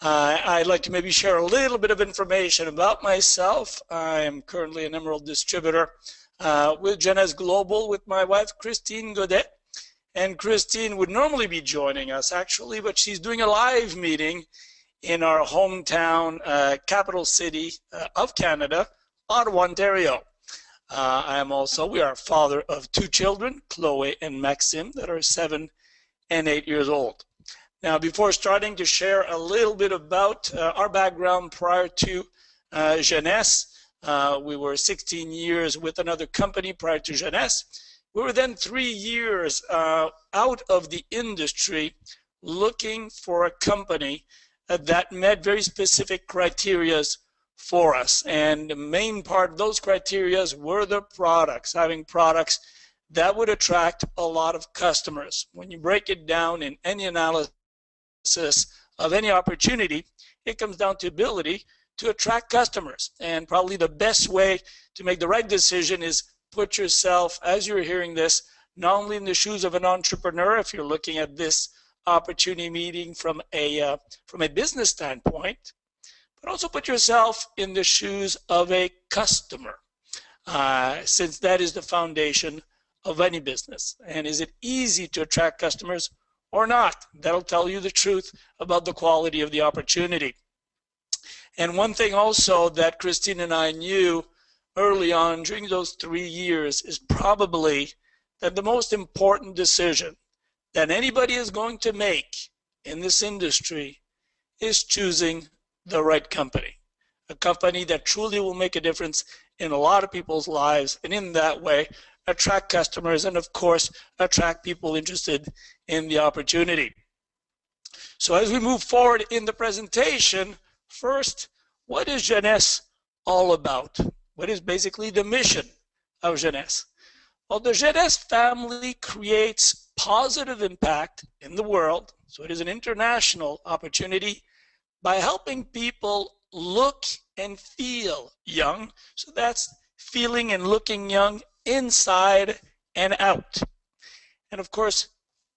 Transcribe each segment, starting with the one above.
I'd like to maybe share a little bit of information about myself. I am currently an Emerald distributor with XenEsse Global with my wife, Christine Godet. And Christine would normally be joining us, actually, but she's doing a live meeting in our hometown capital city of Canada, Ottawa, Ontario. We are father of 2 children, Chloe and Maxime, that are 7 and 8 years old. Now, before starting to share a little bit about our background prior to XenEsse, we were 16 years with another company prior to XenEsse. We were then 3 years out of the industry looking for a company that met very specific criteria for us. And the main part of those criteria were the products, having products that would attract a lot of customers. When you break it down in any analysis of any opportunity, it comes down to ability to attract customers. And probably the best way to make the right decision is put yourself, as you're hearing this, not only in the shoes of an entrepreneur, if you're looking at this opportunity meeting from a business standpoint, but also put yourself in the shoes of a customer, since that is the foundation of any business. And is it easy to attract customers or not? That'll tell you the truth about the quality of the opportunity. And one thing also that Christine and I knew early on during those 3 years is probably that the most important decision that anybody is going to make in this industry is choosing the right company. A company that truly will make a difference in a lot of people's lives, and in that way attract customers and of course attract people interested in the opportunity. So as we move forward in the presentation, first, what is XenEsse all about? What is basically the mission of XenEsse? Well, the XenEsse family creates positive impact in the world, so it is an international opportunity, by helping people look and feel young. So that's feeling and looking young inside and out. And of course,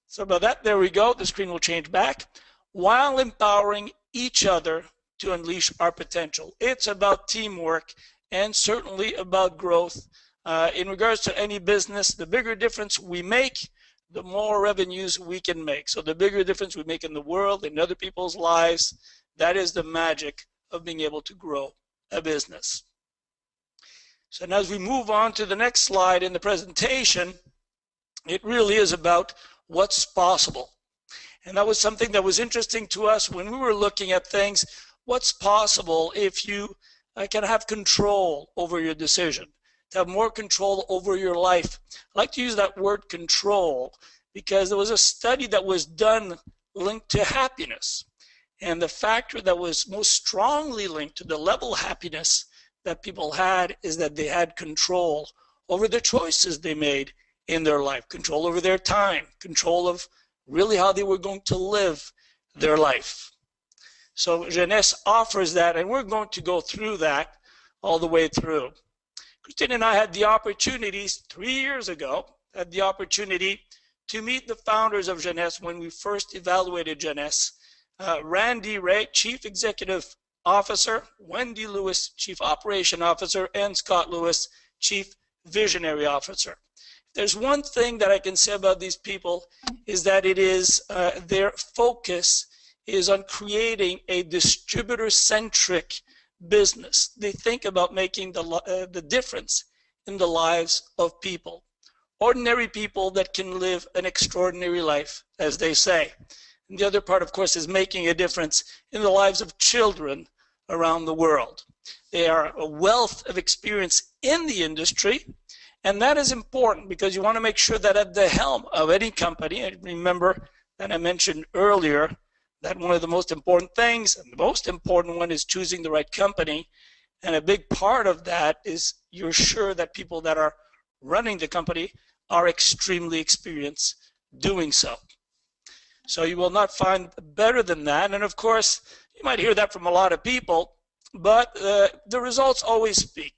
so about that, there we go, the screen will change back, while empowering each other to unleash our potential. It's about teamwork and certainly about growth. In regards to any business, the bigger difference we make, the more revenues we can make. So the bigger difference we make in the world, in other people's lives, that is the magic of being able to grow a business. So now as we move on to the next slide in the presentation, it really is about what's possible. And that was something that was interesting to us when we were looking at things. What's possible if you can have control over your decision, to have more control over your life? I like to use that word control because there was a study that was done linked to happiness. And the factor that was most strongly linked to the level of happiness that people had is that they had control over the choices they made in their life, control over their time, control of really how they were going to live their life. So XenEsse offers that, and we're going to go through that all the way through. Christine and I had the opportunities 3 years ago, had the opportunity to meet the founders of XenEsse when we first evaluated XenEsse. Randy Ray, Chief Executive Officer, Wendy Lewis, Chief Operation Officer, and Scott Lewis, Chief Visionary Officer. There's one thing that I can say about these people is that it is their focus is on creating a distributor-centric business. They think about making the difference in the lives of people. Ordinary people that can live an extraordinary life, as they say. And the other part, of course, is making a difference in the lives of children around the world. They are a wealth of experience in the industry, and that is important because you want to make sure that at the helm of any company, and remember that I mentioned earlier that one of the most important things, and the most important one, is choosing the right company. And a big part of that is you're sure that people that are running the company are extremely experienced doing so. So you will not find better than that. And of course, you might hear that from a lot of people, but the results always speak.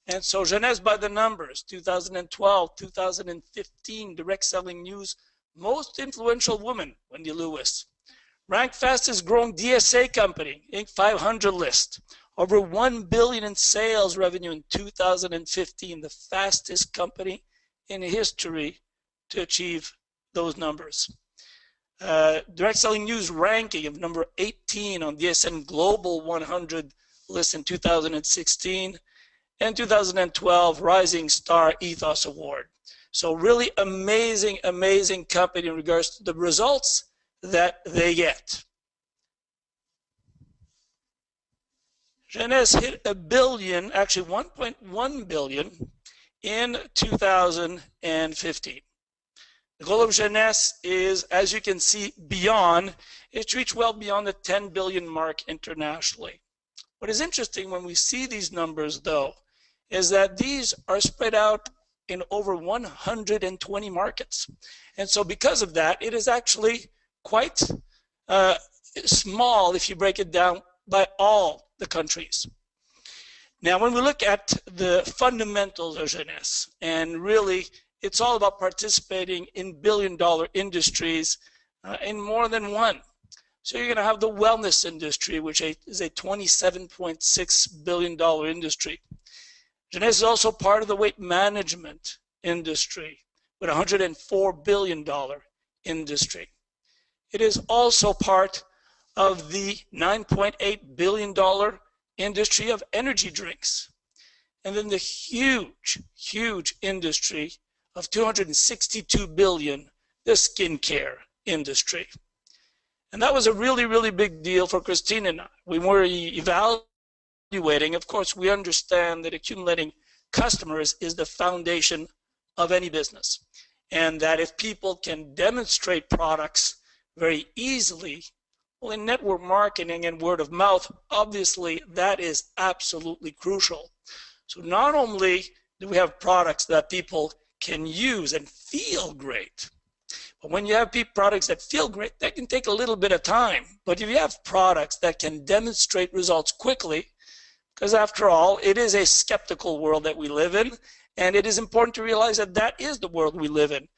And so XenEsse by the numbers, 2012, 2015, Direct Selling News, most influential woman, Wendy Lewis. Ranked fastest growing DSA company, Inc. 500 list. Over $1 billion in sales revenue in 2015, the fastest company in history to achieve those numbers. Direct Selling News ranking of number 18 on DSN Global 100 list in 2016, and 2012 Rising Star Ethos Award. So really amazing, amazing company in regards to the results that they get. EndFit hit $1 billion, actually 1.1 billion in 2015. The goal of EndFit is, as you can see, beyond, it's reached well beyond the 10 billion mark internationally. What is interesting when we see these numbers, though, is that these are spread out in over 120 markets. And so because of that, it is actually quite small if you break it down by all the countries. Now, when we look at the fundamentals of EndFit, and really it's all about participating in billion-dollar industries in more than one. So you're going to have the wellness industry, which is a $27.6 billion industry. EndFit is also part of the weight management industry with a $104 billion industry. It is also part of the $9.8 billion industry of energy drinks. And then the huge, huge industry of $262 billion, the skincare industry. And that was a really, really big deal for Christine and I. We were evaluating, of course, we understand that accumulating customers is the foundation of any business. And that if people can demonstrate products very easily, well, in network marketing and word of mouth, obviously that is absolutely crucial. So not only do we have products that people can use and feel great, but when you have products that feel great, that can take a little bit of time. But if you have products that can demonstrate results quickly, because after all, it is a skeptical world that we live in, and it is important to realize that that is the world we live in.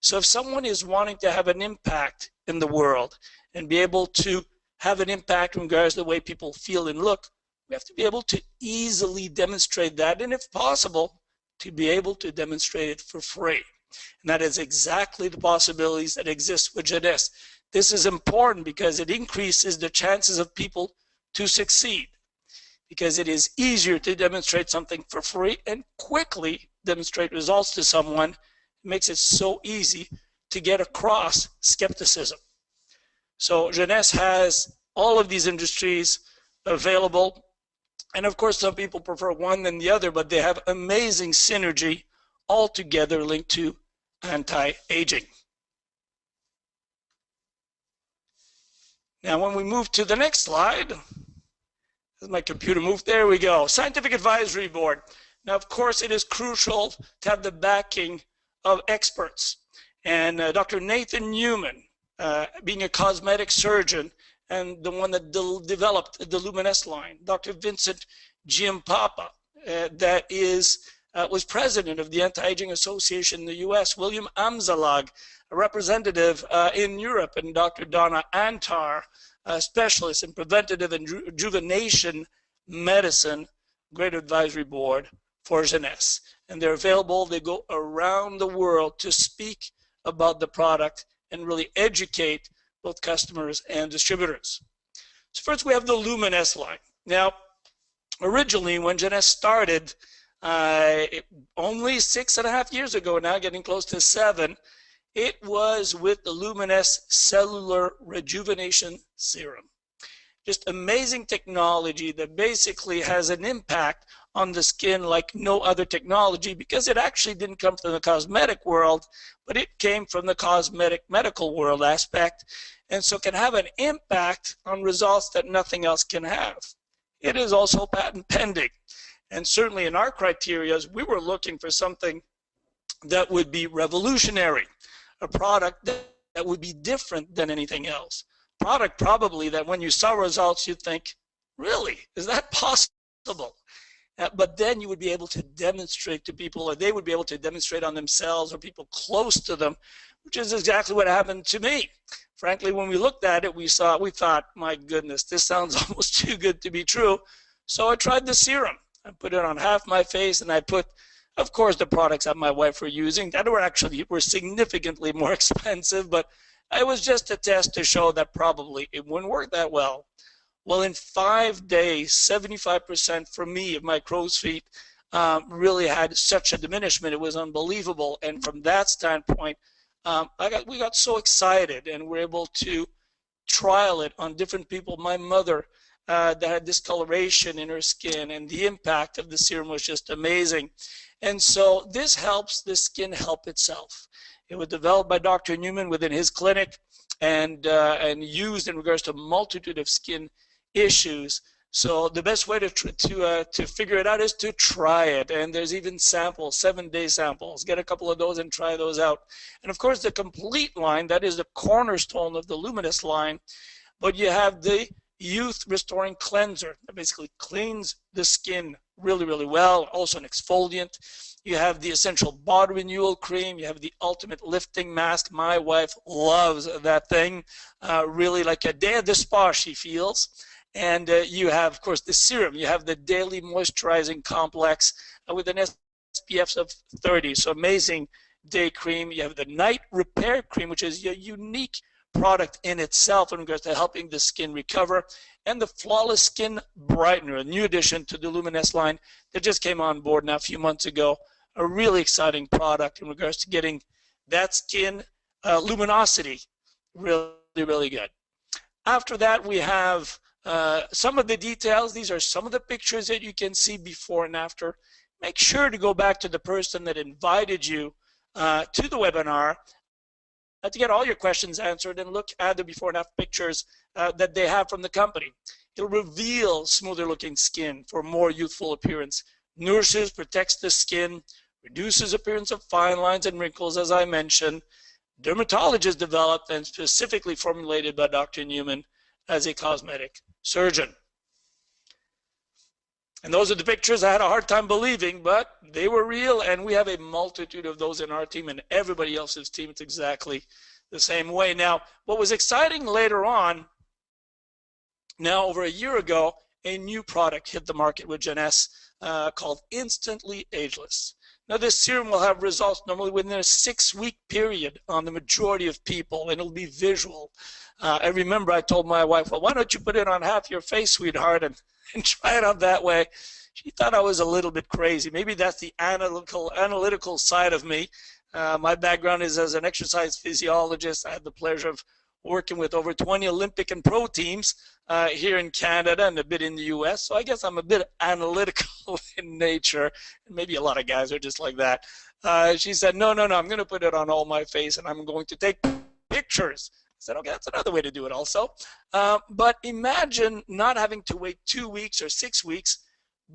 So if someone is wanting to have an impact in the world and be able to have an impact in regards to the way people feel and look, we have to be able to easily demonstrate that, and if possible, to be able to demonstrate it for free. And that is exactly the possibilities that exist with EndFit. This is important because it increases the chances of people to succeed, because it is easier to demonstrate something for free and quickly demonstrate results to someone. It makes it so easy to get across skepticism. So EndFit has all of these industries available. And of course, some people prefer one than the other, but they have amazing synergy all together linked to anti-aging. Now, when we move to the next slide, as my computer moved, there we go. Scientific Advisory Board. Now, of course, it is crucial to have the backing of experts. And Dr. Nathan Newman, being a cosmetic surgeon, and the one that developed the Luminous line. Dr. Vincent Giampapa, that was president of the Anti-Aging Association in the US. William Amzalag, a representative in Europe, and Dr. Donna Antar, a specialist in preventative and rejuvenation medicine, great advisory board for EndFit. And they're available. They go around the world to speak about the product and really educate both customers and distributors. So first we have the Luminous line. Now, originally when EndFit started, only 6.5 years ago now, getting close to 7, it was with the Luminous Cellular Rejuvenation Serum. Just amazing technology that basically has an impact on the skin like no other technology, because it actually didn't come from the cosmetic world, but it came from the cosmetic medical world aspect, and so can have an impact on results that nothing else can have. It is also patent pending, and certainly in our criteria, we were looking for something that would be revolutionary, a product that would be different than anything else. Product probably that when you saw results you'd think, really, is that possible? But then you would be able to demonstrate to people, or they would be able to demonstrate on themselves or people close to them, which is exactly what happened to me. Frankly, when we looked at it, we thought, my goodness, this sounds almost too good to be true. So I tried the serum. I put it on half my face, and I put, of course, the products that my wife were using that were significantly more expensive, but it was just a test to show that probably it wouldn't work that well. Well, in 5 days, 75% for me of my crow's feet really had such a diminishment. It was unbelievable. And from that standpoint, we got so excited, and we're able to trial it on different people. My mother that had discoloration in her skin, and the impact of the serum was just amazing. And so this helps the skin help itself. It was developed by Dr. Newman within his clinic, and used in regards to a multitude of skin issues. So the best way to figure it out is to try it. And there's even samples, 7-day samples. Get a couple of those and try those out. And of course, the complete line, that is the cornerstone of the Luminous line. But you have the Youth Restoring Cleanser that basically cleans the skin really, really well. Also an exfoliant. You have the Essential Body Renewal Cream. You have the Ultimate Lifting Mask. My wife loves that thing. Really like a day at the spa, she feels. And you have, of course, the serum. You have the Daily Moisturizing Complex with an SPF of 30. So amazing day cream. You have the Night Repair Cream, which is a unique product in itself in regards to helping the skin recover. And the Flawless Skin Brightener, a new addition to the Luminous line that just came on board now a few months ago. A really exciting product in regards to getting that skin luminosity really, really good. After that, we have some of the details. These are some of the pictures that you can see before and after. Make sure to go back to the person that invited you to the webinar to get all your questions answered, and look at the before and after pictures that they have from the company. It'll reveal smoother looking skin for more youthful appearance, nourishes, protects the skin, reduces appearance of fine lines and wrinkles, as I mentioned. Dermatologist developed and specifically formulated by Dr. Newman as a cosmetic surgeon. And those are the pictures I had a hard time believing, but they were real, and we have a multitude of those in our team and everybody else's team. It's exactly the same way. Now, what was exciting later on, now over a year ago, a new product hit the market with EndFit called Instantly Ageless. Now, this serum will have results normally within a 6-week period on the majority of people, and it'll be visual. I remember I told my wife, well, why don't you put it on half your face, sweetheart, and try it out that way. She thought I was a little bit crazy. Maybe that's the analytical side of me. My background is as an exercise physiologist. I had the pleasure of working with over 20 Olympic and pro teams here in Canada and a bit in the US. So I guess I'm a bit analytical in nature. And maybe a lot of guys are just like that. She said, no, I'm going to put it on all my face, and I'm going to take pictures. I said, okay, that's another way to do it also. But imagine not having to wait 2 weeks or 6 weeks,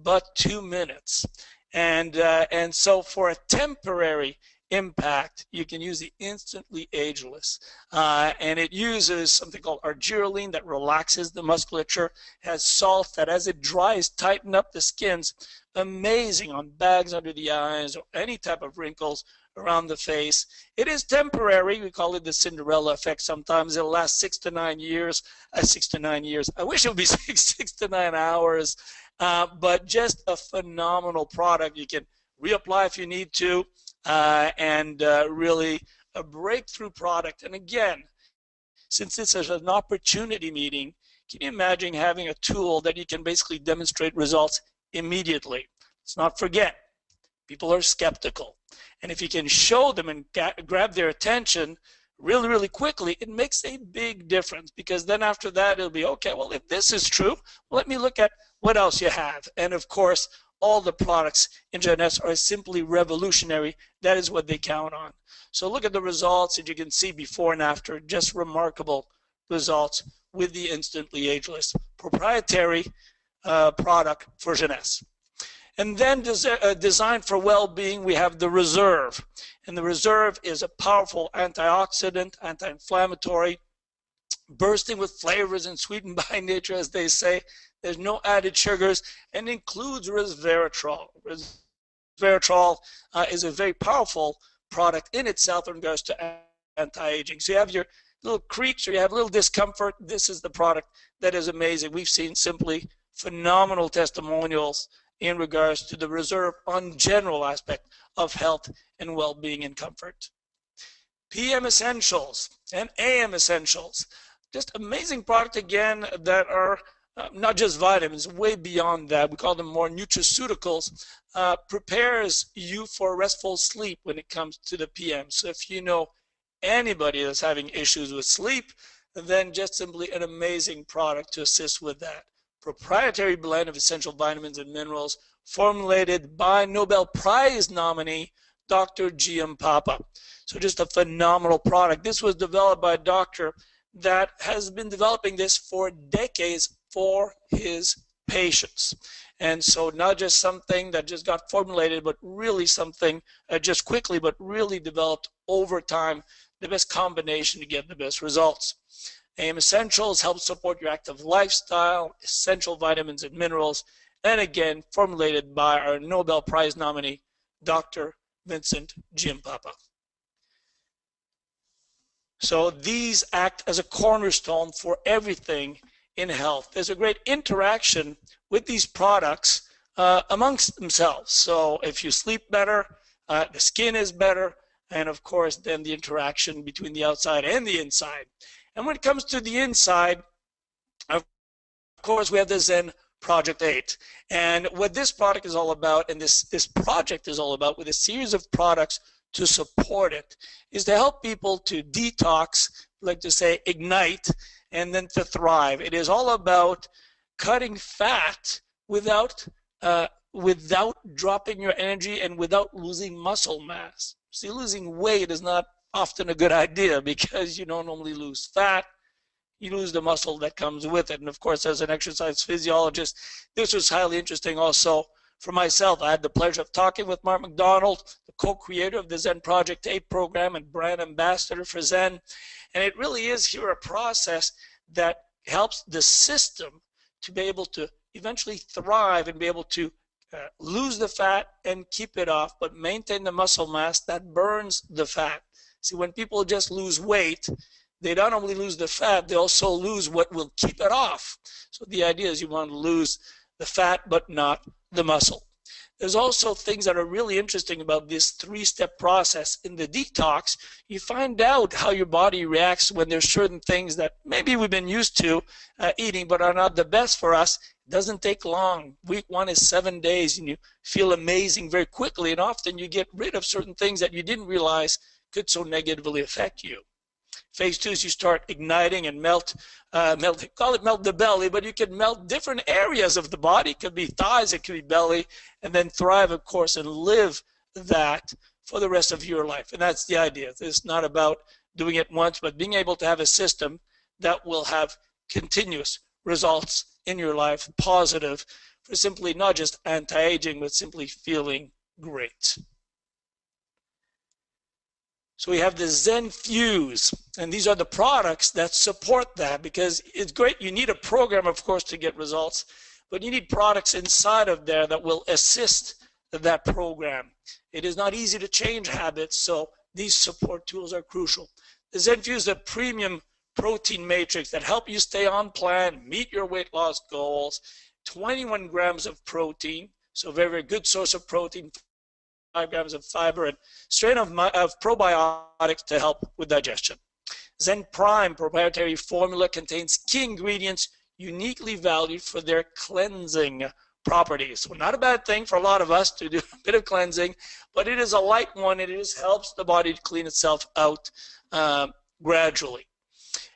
but 2 minutes. And so for a temporary impact, you can use the Instantly Ageless. And it uses something called argireline that relaxes the musculature, has salt that as it dries, tighten up the skins. Amazing on bags under the eyes or any type of wrinkles around the face. It is temporary. We call it the Cinderella effect. Sometimes it'll last 6 to 9 years. 6 to 9 years. I wish it would be 6 to 9 hours. But just a phenomenal product. You can reapply if you need to, and really a breakthrough product. And again, since this is an opportunity meeting, can you imagine having a tool that you can basically demonstrate results immediately? Let's not forget, people are skeptical. And if you can show them and grab their attention really, really quickly, it makes a big difference, because then after that, it'll be, okay, well, if this is true, let me look at what else you have. And of course, all the products in EndFit are simply revolutionary. That is what they count on. So look at the results, and you can see before and after, just remarkable results with the Instantly Ageless proprietary product for EndFit. And then designed for well-being, we have the Reserve. And the Reserve is a powerful antioxidant, anti-inflammatory, bursting with flavors and sweetened by nature, as they say. There's no added sugars, and includes resveratrol. Resveratrol is a very powerful product in itself in regards to anti-aging. So you have your little creaks or you have a little discomfort. This is the product that is amazing. We've seen simply phenomenal testimonials in regards to the reserve on general aspect of health and well-being and comfort. PM Essentials and AM Essentials. Just amazing product again that are not just vitamins, way beyond that. We call them more nutraceuticals. Prepares you for restful sleep when it comes to the PM. So if you know anybody that's having issues with sleep, then just simply an amazing product to assist with that. Proprietary blend of essential vitamins and minerals formulated by Nobel Prize nominee Dr. G.M. Papa. So just a phenomenal product. This was developed by a doctor that has been developing this for decades for his patients. And so not just something that just got formulated, but really something just quickly, but really developed over time, the best combination to get the best results. AM Essentials help support your active lifestyle, essential vitamins and minerals, and again, formulated by our Nobel Prize nominee, Dr. Vincent Giampapa. So these act as a cornerstone for everything in health. There's a great interaction with these products amongst themselves. So if you sleep better, the skin is better, and of course then the interaction between the outside and the inside. And when it comes to the inside, of course we have the Zen Project 8. And what this product is all about, and this project is all about, with a series of products to support it, is to help people to detox, like to say ignite, and then to thrive. It is all about cutting fat without dropping your energy and without losing muscle mass. See, losing weight is not often a good idea because you don't normally lose fat, you lose the muscle that comes with it. And of course, as an exercise physiologist, this was highly interesting also for myself. I had the pleasure of talking with Mark McDonald, the co-creator of the Zen Project 8 program and brand ambassador for Zen. And it really is here a process that helps the system to be able to eventually thrive and be able to lose the fat and keep it off, but maintain the muscle mass that burns the fat. See, when people just lose weight, they not only lose the fat, they also lose what will keep it off. So the idea is you want to lose the fat, but not the muscle. There's also things that are really interesting about this three-step process. In the detox, you find out how your body reacts when there's certain things that maybe we've been used to eating but are not the best for us. It doesn't take long. Week 1 is 7 days, and you feel amazing very quickly, and often you get rid of certain things that you didn't realize could so negatively affect you. Phase 2 is you start igniting and call it melt the belly, but you can melt different areas of the body. It could be thighs, it could be belly, and then thrive, of course, and live that for the rest of your life. And that's the idea. It's not about doing it once, but being able to have a system that will have continuous results in your life, positive, for simply not just anti-aging, but simply feeling great. So we have the Zen Fuse, and these are the products that support that, because it's great. You need a program, of course, to get results, but you need products inside of there that will assist that program. It is not easy to change habits, so these support tools are crucial. The Zen Fuse is a premium protein matrix that help you stay on plan, meet your weight loss goals. 21 grams of protein, so very, very good source of protein. 5 grams of fiber and strain of probiotics to help with digestion. Zen Prime proprietary formula contains key ingredients uniquely valued for their cleansing properties. So not a bad thing for a lot of us to do a bit of cleansing, but it is a light one. It just helps the body to clean itself out gradually.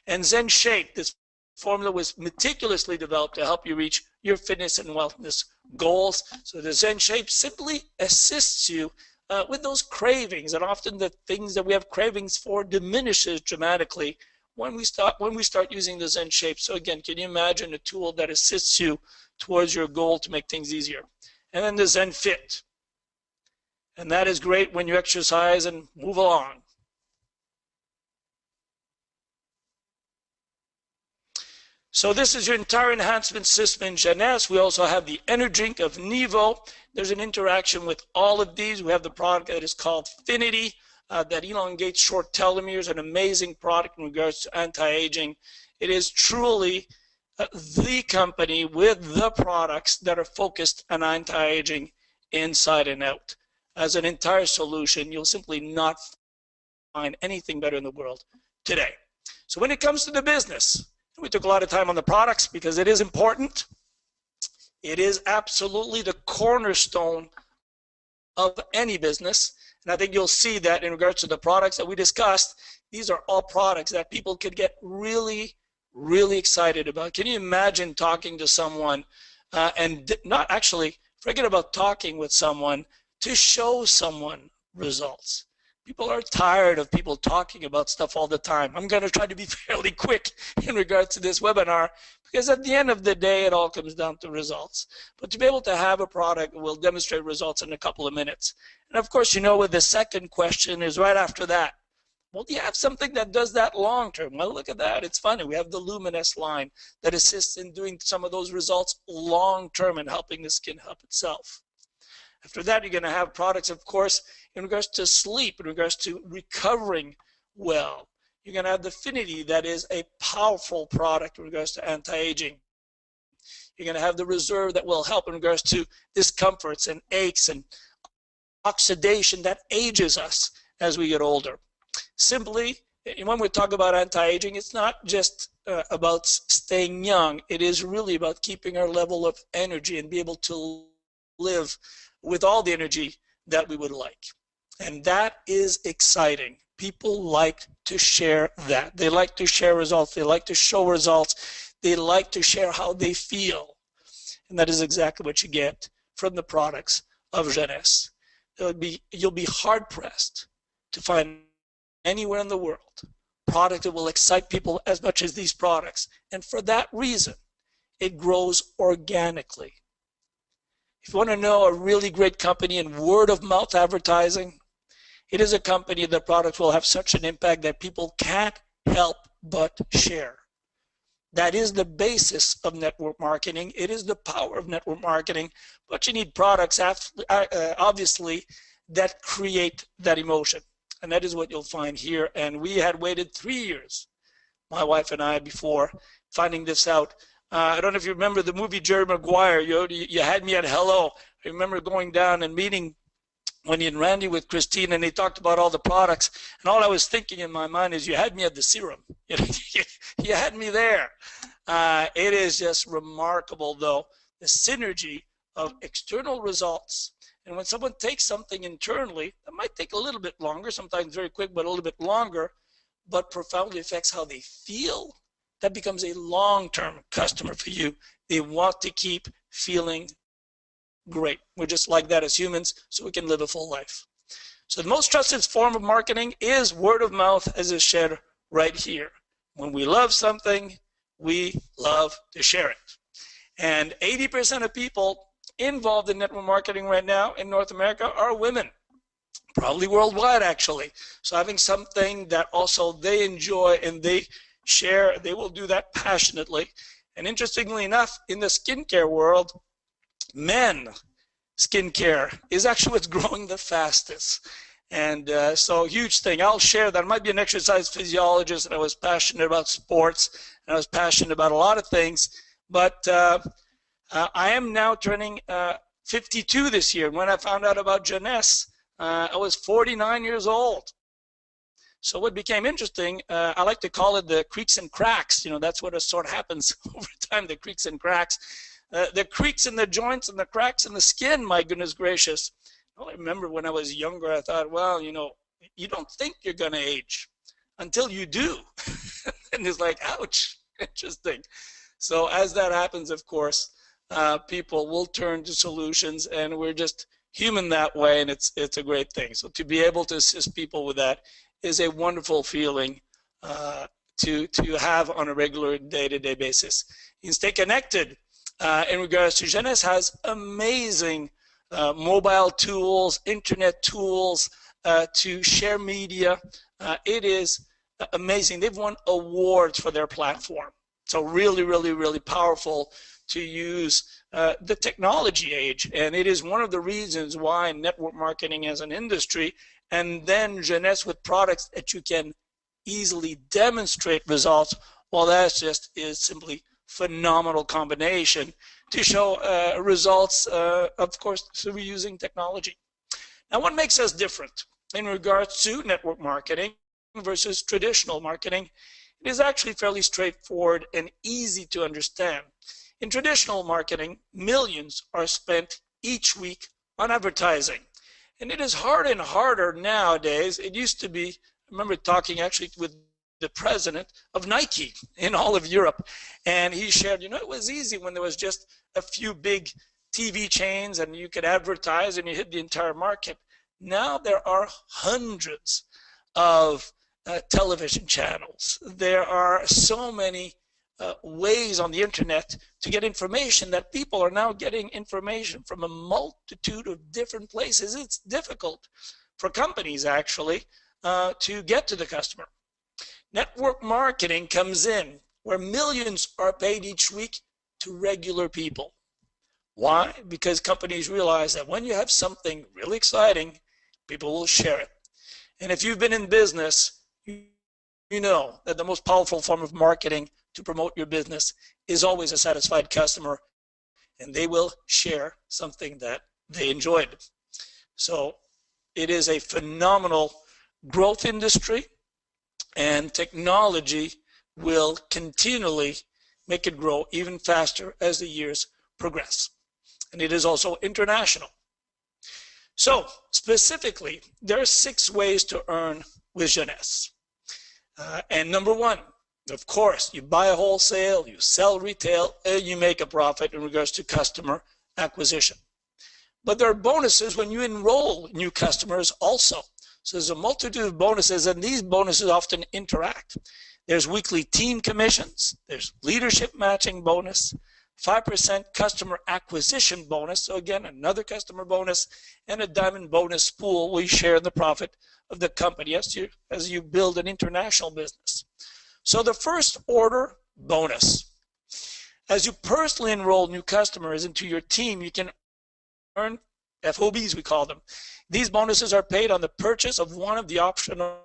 And Zen Shape, this formula was meticulously developed to help you reach your fitness and wellness goals. So the Zen Shape simply assists you with those cravings, and often the things that we have cravings for diminishes dramatically when we start using the Zen Shape. So again, can you imagine a tool that assists you towards your goal to make things easier? And then the Zen Fit, and that is great when you exercise and move along. So this is your entire enhancement system in Jeunesse. We also have the Energink of Nivo. There's an interaction with all of these. We have the product that is called Finity, that elongates short telomeres, an amazing product in regards to anti-aging. It is truly the company with the products that are focused on anti-aging inside and out. As an entire solution, you'll simply not find anything better in the world today. So when it comes to the business, we took a lot of time on the products because it is important. It is absolutely the cornerstone of any business. And I think you'll see that in regards to the products that we discussed. These are all products that people could get really, really excited about. Can you imagine talking to someone and not actually forget about talking with someone to show someone results? People are tired of people talking about stuff all the time. I'm going to try to be fairly quick in regards to this webinar because at the end of the day, it all comes down to results. But to be able to have a product that will demonstrate results in a couple of minutes. And of course, you know, with the second question is right after that. Well, do you have something that does that long term? Well, look at that. It's funny. We have the Luminous line that assists in doing some of those results long term and helping the skin help itself. After that, you're going to have products, of course, in regards to sleep, in regards to recovering well. You're going to have the Affinity, that is a powerful product in regards to anti-aging. You're going to have the Reserve that will help in regards to discomforts and aches and oxidation that ages us as we get older. Simply, when we talk about anti-aging, it's not just about staying young. It is really about keeping our level of energy and be able to live with all the energy that we would like. And that is exciting. People like to share that. They like to share results. They like to show results. They like to share how they feel. And that is exactly what you get from the products of Jeunesse. You'll be hard-pressed to find anywhere in the world a product that will excite people as much as these products. And for that reason, it grows organically. If you want to know a really great company in word-of-mouth advertising, it is a company that products will have such an impact that people can't help but share. That is the basis of network marketing. It is the power of network marketing, but you need products, obviously, that create that emotion. And that is what you'll find here. And we had waited 3 years, my wife and I, before finding this out. I don't know if you remember the movie Jerry Maguire. You had me at hello. I remember going down and meeting Wendy and Randy with Christine, and they talked about all the products. And all I was thinking in my mind is, you had me at the serum. You had me there. It is just remarkable, though, the synergy of external results. And when someone takes something internally, that might take a little bit longer, sometimes very quick, but a little bit longer, but profoundly affects how they feel. That becomes a long-term customer for you. They want to keep feeling great. We're just like that as humans, so we can live a full life. So the most trusted form of marketing is word of mouth, as is shared right here. When we love something, we love to share it. And 80% of people involved in network marketing right now in North America are women. Probably worldwide, actually. So having something that also they enjoy and they share, they will do that passionately. And interestingly enough, in the skincare world, men skincare is actually what's growing the fastest. And so huge thing. I'll share that. I might be an exercise physiologist, and I was passionate about sports, and I was passionate about a lot of things. But I am now turning 52 this year. When I found out about Jeunesse, I was 49 years old. So what became interesting, I like to call it the creaks and cracks. You know, that's what sort of happens over time, the creaks and cracks. The creaks in the joints and the cracks in the skin, my goodness gracious. I remember when I was younger, I thought, well, you know, you don't think you're going to age until you do. And it's like, ouch, interesting. So as that happens, of course, people will turn to solutions, and we're just human that way, and it's a great thing. So to be able to assist people with that is a wonderful feeling to have on a regular day-to-day basis. You can stay connected in regards to Jeunesse has amazing mobile tools, internet tools to share media. It is amazing. They've won awards for their platform. So really, really, really powerful to use the technology age. And it is one of the reasons why network marketing as an industry and then Jeunesse with products that you can easily demonstrate results, well, that just is simply phenomenal combination to show results, of course, through using technology. Now, what makes us different in regards to network marketing versus traditional marketing? It is actually fairly straightforward and easy to understand. In traditional marketing, millions are spent each week on advertising. And it is harder and harder nowadays. It used to be, I remember talking actually with the president of Nike in all of Europe, and he shared, it was easy when there was just a few big TV chains and you could advertise and you hit the entire market. Now there are hundreds of television channels. There are so many ways on the internet to get information that people are now getting information from a multitude of different places. It's difficult for companies actually to get to the customer. Network marketing comes in where millions are paid each week to regular people. Why? Because companies realize that when you have something really exciting, people will share it. And if you've been in business, you know that the most powerful form of marketing to promote your business is always a satisfied customer, and they will share something that they enjoyed. So it is a phenomenal growth industry, and technology will continually make it grow even faster as the years progress. And it is also international. So specifically, there are 6 ways to earn with Jeunesse. And number 1, of course, you buy a wholesale, you sell retail, and you make a profit in regards to customer acquisition. But there are bonuses when you enroll new customers also. So there's a multitude of bonuses, and these bonuses often interact. There's weekly team commissions, there's leadership matching bonus, 5% customer acquisition bonus, so again, another customer bonus, and a diamond bonus pool where you share in the profit of the company as you build an international business. So the first order bonus. As you personally enroll new customers into your team, you can earn FOBs, we call them. These bonuses are paid on the purchase of one of the optional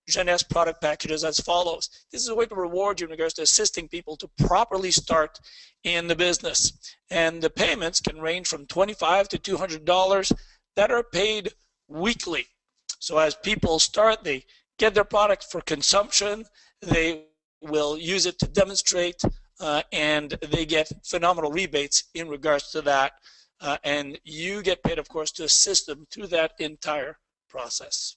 Jeunesse product packages as follows. This is a way to reward you in regards to assisting people to properly start in the business. And the payments can range from $25 to $200 that are paid weekly. So as people start, they get their product for consumption, they will use it to demonstrate, and they get phenomenal rebates in regards to that. And you get paid, of course, to assist them through that entire process.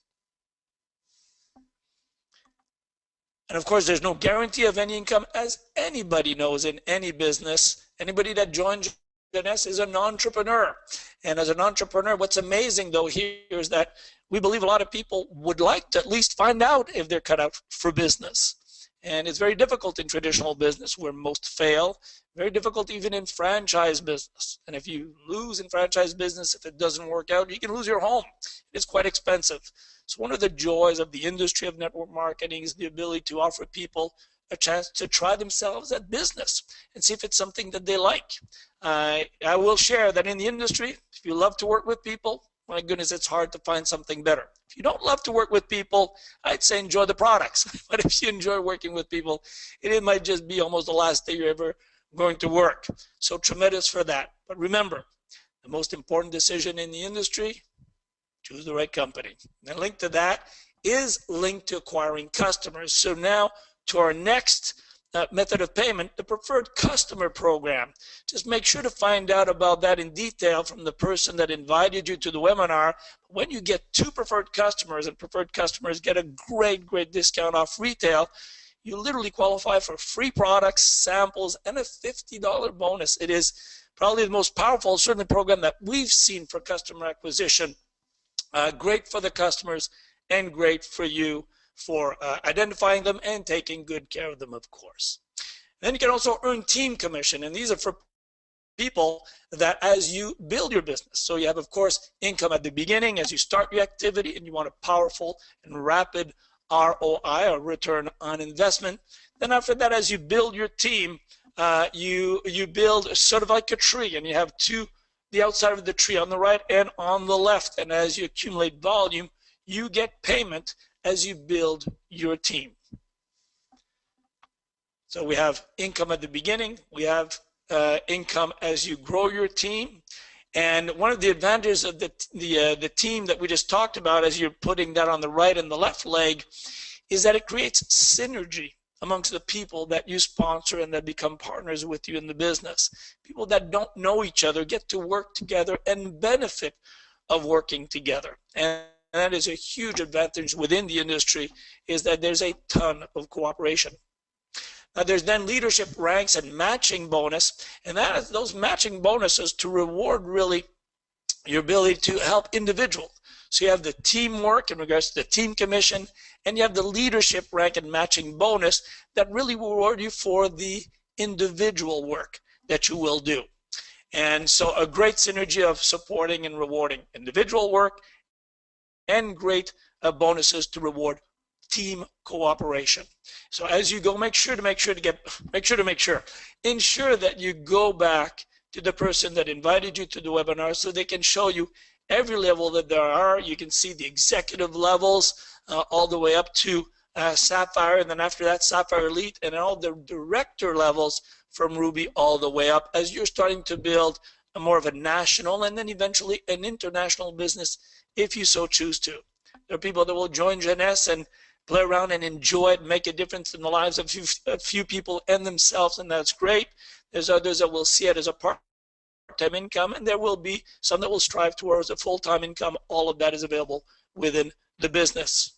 And of course, there's no guarantee of any income, as anybody knows in any business. Anybody that joins Jeunesse is an entrepreneur. And as an entrepreneur, what's amazing though here is that we believe a lot of people would like to at least find out if they're cut out for business. And it's very difficult in traditional business where most fail, very difficult even in franchise business. And if you lose in franchise business, if it doesn't work out, you can lose your home. It's quite expensive. So one of the joys of the industry of network marketing is the ability to offer people a chance to try themselves at business and see if it's something that they like. I will share that in the industry, if you love to work with people, my goodness, it's hard to find something better. If you don't love to work with people, I'd say enjoy the products. But if you enjoy working with people, it might just be almost the last day you're ever going to work. So tremendous for that. But remember, the most important decision in the industry, choose the right company. And linked to that is linked to acquiring customers. So now to our next method of payment, the preferred customer program. Just make sure to find out about that in detail from the person that invited you to the webinar. When you get 2 preferred customers, and preferred customers get a great discount off retail, you literally qualify for free products, samples, and a $50 bonus. It is probably the most powerful, certainly program that we've seen for customer acquisition. Great for the customers and great for you for identifying them and taking good care of them, of course. Then you can also earn team commission, and these are for people that as you build your business. So you have, of course, income at the beginning as you start your activity and you want a powerful and rapid ROI, or return on investment. Then after that, as you build your team, you build sort of like a tree, and you have the outside of the tree on the right and on the left. And as you accumulate volume, you get payment as you build your team. So we have income at the beginning, we have income as you grow your team. And one of the advantages of the team that we just talked about, as you're putting that on the right and the left leg, is that it creates synergy amongst the people that you sponsor and that become partners with you in the business. People that don't know each other get to work together and benefit of working together. And that is a huge advantage within the industry, is that there's a ton of cooperation. Now there's then leadership ranks and matching bonus, and that is those matching bonuses to reward really your ability to help individuals. So you have the teamwork in regards to the team commission, and you have the leadership rank and matching bonus that really will reward you for the individual work that you will do. And so a great synergy of supporting and rewarding individual work, and great bonuses to reward team cooperation. So as you go, ensure that you go back to the person that invited you to the webinar, so they can show you every level that there are. You can see the executive levels all the way up to Sapphire, and then after that Sapphire Elite, and all the director levels from Ruby all the way up, as you're starting to build more of a national and then eventually an international business if you so choose to. There are people that will join XenEsse and play around and enjoy it, make a difference in the lives of a few people and themselves, and that's great. There's others that will see it as a part-time income, and there will be some that will strive towards a full-time income. All of that is available within the business.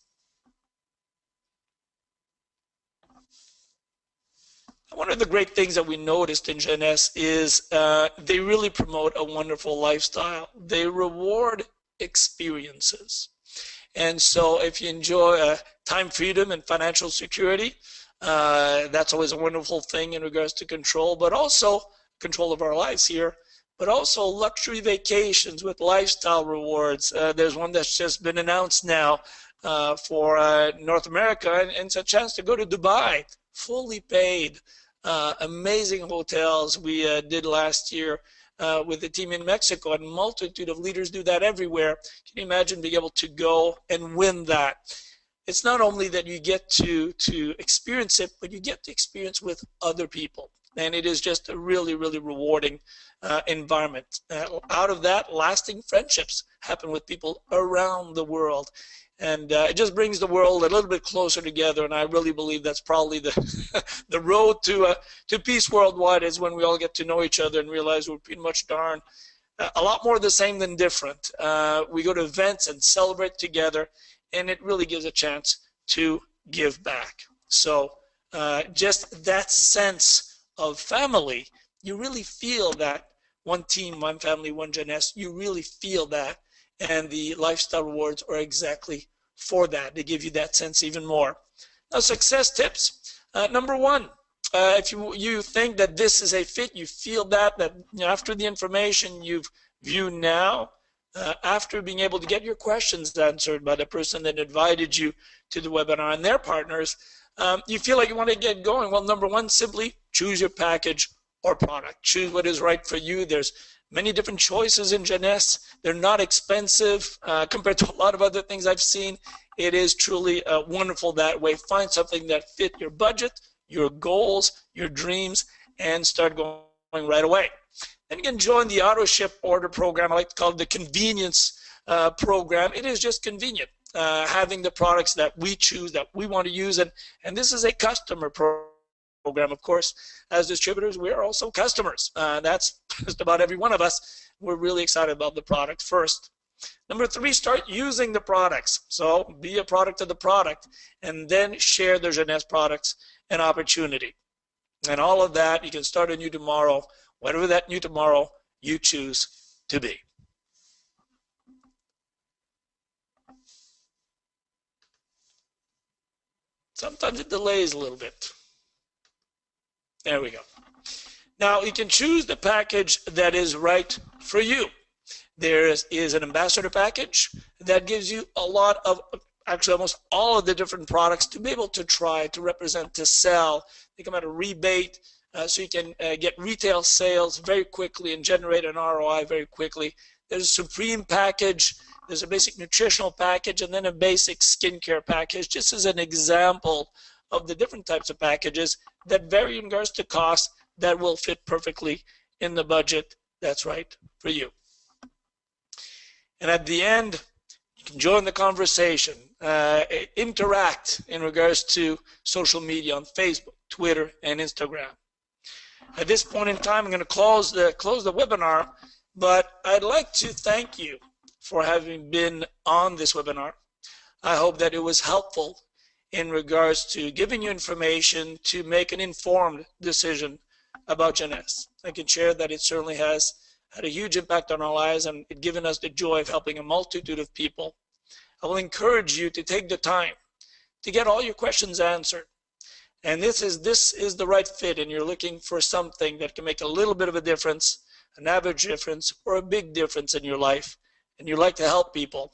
One of the great things that we noticed in XenEsse is they really promote a wonderful lifestyle. They reward experiences. And so if you enjoy time freedom and financial security, that's always a wonderful thing in regards to control, but also control of our lives here, but also luxury vacations with lifestyle rewards. There's one that's just been announced now for North America, and it's a chance to go to Dubai, fully paid. Amazing hotels we did last year with the team in Mexico, and a multitude of leaders do that everywhere. Can you imagine being able to go and win that? It's not only that you get to experience it, but you get to experience with other people. And it is just a really, really rewarding environment. Out of that, lasting friendships happen with people around the world. And it just brings the world a little bit closer together, and I really believe that's probably the the road to peace worldwide, is when we all get to know each other and realize we're pretty much darn a lot more the same than different. We go to events and celebrate together, and it really gives a chance to give back. So just that sense of family, you really feel that. One team, one family, one XenEsse, you really feel that. And the lifestyle rewards are exactly for that. They give you that sense even more. Now, success tips. Number one, if you think that this is a fit, you feel that after the information you've viewed now, after being able to get your questions answered by the person that invited you to the webinar and their partners, you feel like you want to get going. Well, number one, simply choose your package or product. Choose what is right for you. There's many different choices in XenEsse. They're not expensive compared to a lot of other things I've seen. It is truly wonderful that way. Find something that fit your budget, your goals, your dreams, and start going right away. Then you can join the auto ship order program. I like to call it the convenience program. It is just convenient, having the products that we choose, that we want to use, and this is a customer program. Of course, as distributors, we are also customers. That's just about every one of us. We're really excited about the product first. Number three, start using the products. So be a product of the product, and then share the XenEsse products and opportunity. And all of that, you can start a new tomorrow, whatever that new tomorrow you choose to be. Sometimes it delays a little bit. There we go. Now you can choose the package that is right for you. There is an ambassador package that gives you a lot of, actually almost all of the different products to be able to try, to represent, to sell. They come at a rebate. so you can get retail sales very quickly and generate an ROI very quickly. There's a Supreme package, there's a basic nutritional package, and then a basic skincare package, just as an example of the different types of packages that vary in regards to cost that will fit perfectly in the budget that's right for you. And at the end, you can join the conversation, interact in regards to social media on Facebook, Twitter, and Instagram. At this point in time, I'm going to close the webinar, but I'd like to thank you for having been on this webinar. I hope that it was helpful in regards to giving you information to make an informed decision about XenEsse. I can share that it certainly has had a huge impact on our lives and it given us the joy of helping a multitude of people. I will encourage you to take the time to get all your questions answered. And this is the right fit, and you're looking for something that can make a little bit of a difference, an average difference, or a big difference in your life, and you like to help people.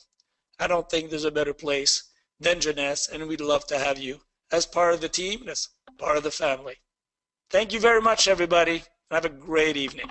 I don't think there's a better place than XenEsse, and we'd love to have you as part of the team, as part of the family. Thank you very much, everybody, and have a great evening.